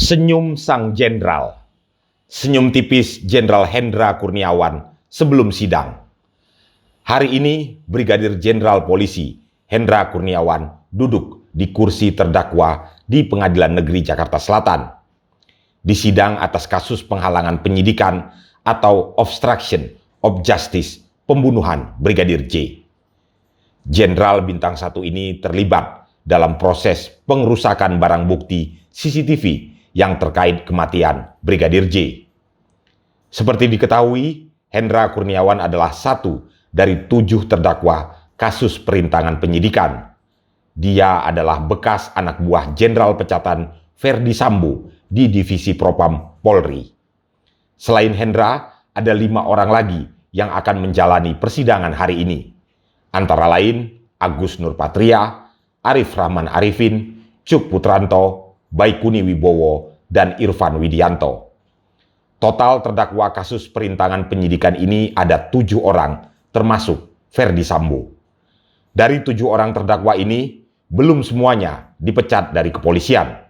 Senyum sang jenderal. Senyum tipis Jenderal Hendra Kurniawan sebelum sidang. Hari ini Brigadir Jenderal Polisi Hendra Kurniawan duduk di kursi terdakwa di Pengadilan Negeri Jakarta Selatan. Di sidang atas kasus penghalangan penyidikan atau obstruction of justice pembunuhan Brigadir J. Jenderal Bintang 1 ini terlibat dalam proses pengerusakan barang bukti CCTV yang terkait kematian Brigadir J. Seperti diketahui, Hendra Kurniawan adalah satu dari 7 terdakwa kasus perintangan penyidikan. Dia adalah bekas anak buah Jenderal Pecatan Ferdi Sambo di Divisi Propam Polri. Selain Hendra, ada 5 orang lagi yang akan menjalani persidangan hari ini. Antara lain Agus Nurpatria, Arif Rahman Arifin, Cuk Putranto, Baikuni Wibowo, dan Irfan Widianto. Total terdakwa kasus perintangan penyidikan ini ada 7 orang, termasuk Ferdi Sambo. Dari 7 orang terdakwa ini, belum semuanya dipecat dari kepolisian.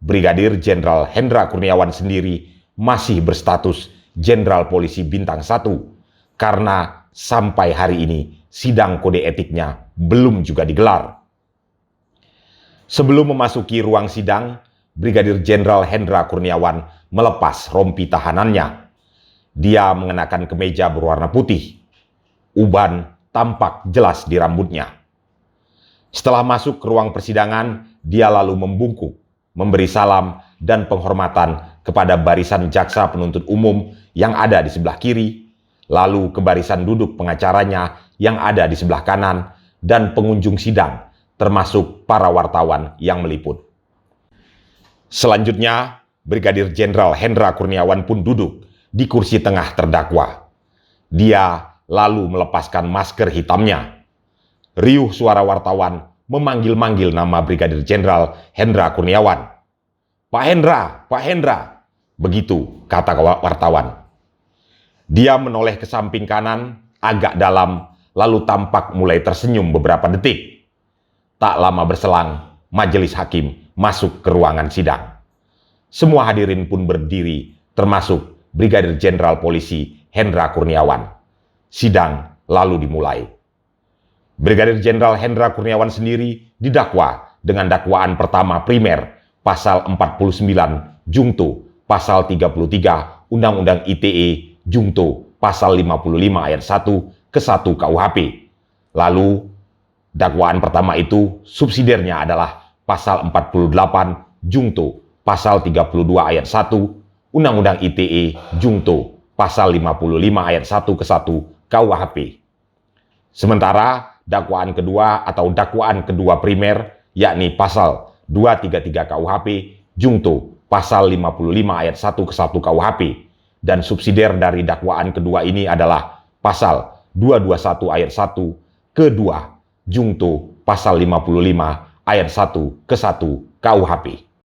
Brigadir Jenderal Hendra Kurniawan sendiri masih berstatus Jenderal Polisi Bintang 1, karena sampai hari ini sidang kode etiknya belum juga digelar. Sebelum memasuki ruang sidang, Brigadir Jenderal Hendra Kurniawan melepas rompi tahanannya. Dia mengenakan kemeja berwarna putih. Uban tampak jelas di rambutnya. Setelah masuk ke ruang persidangan, dia lalu membungkuk, memberi salam dan penghormatan kepada barisan jaksa penuntut umum yang ada di sebelah kiri, lalu ke barisan duduk pengacaranya yang ada di sebelah kanan, dan pengunjung sidang, termasuk para wartawan yang meliput. Selanjutnya, Brigadir Jenderal Hendra Kurniawan pun duduk di kursi tengah terdakwa. Dia lalu melepaskan masker hitamnya. Riuh suara wartawan memanggil-manggil nama Brigadir Jenderal Hendra Kurniawan. "Pak Hendra, Pak Hendra," begitu kata wartawan. Dia menoleh ke samping kanan agak dalam, lalu tampak mulai tersenyum beberapa detik. Tak lama berselang, majelis hakim masuk ke ruangan sidang. Semua hadirin pun berdiri, termasuk Brigadir Jenderal Polisi Hendra Kurniawan. Sidang lalu dimulai. Brigadir Jenderal Hendra Kurniawan sendiri didakwa dengan dakwaan pertama primer, pasal 49 Jungto, pasal 33 Undang-Undang ITE Jungto, pasal 55 ayat 1 ke 1 KUHP. Lalu dakwaan pertama itu subsidiarnya adalah pasal 48 Jungto, pasal 32 ayat 1 Undang-Undang ITE Jungto, pasal 55 ayat 1 ke 1 KUHP. Sementara dakwaan kedua atau dakwaan kedua primer, yakni pasal 233 KUHP Jungto, pasal 55 ayat 1 ke 1 KUHP, dan subsidiar dari dakwaan kedua ini adalah pasal 221 ayat 1 ke 2 Jungto, pasal 55 ayat 1 ke 1 KUHP.